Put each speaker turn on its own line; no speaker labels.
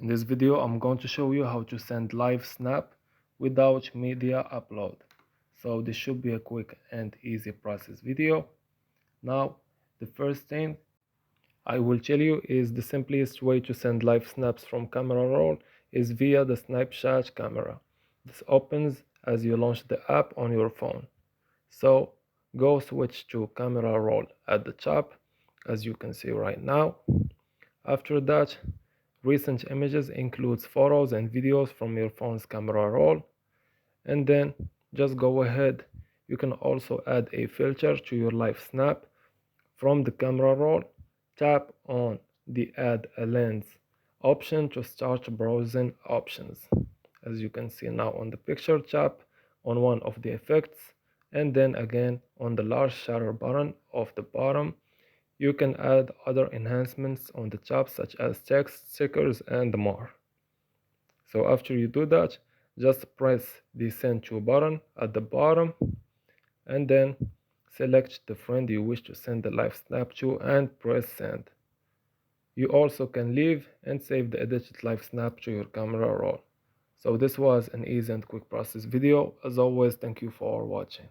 In this video, I'm going to show you how to send live snap without media upload. So this should be a quick and easy process video. Now, the first thing I will tell you is the simplest way to send live snaps from camera roll is via the Snapchat camera. This opens as you launch the app on your phone. So go switch to camera roll at the top, as you can see right now. After that, recent images includes photos and videos from your phone's camera roll. And then just go ahead. You can also add a filter to your live snap. From the camera roll, tap on the add a lens option to start browsing options. As you can see now on the picture, tap on one of the effects and then again on the large shutter button of the bottom. You can add other enhancements on the top such as text, stickers and more. So after you do that, just press the send to button at the bottom and then select the friend you wish to send the live snap to and press send. You also can leave and save the edited live snap to your camera roll. So this was an easy and quick process video. As always, thank you for watching.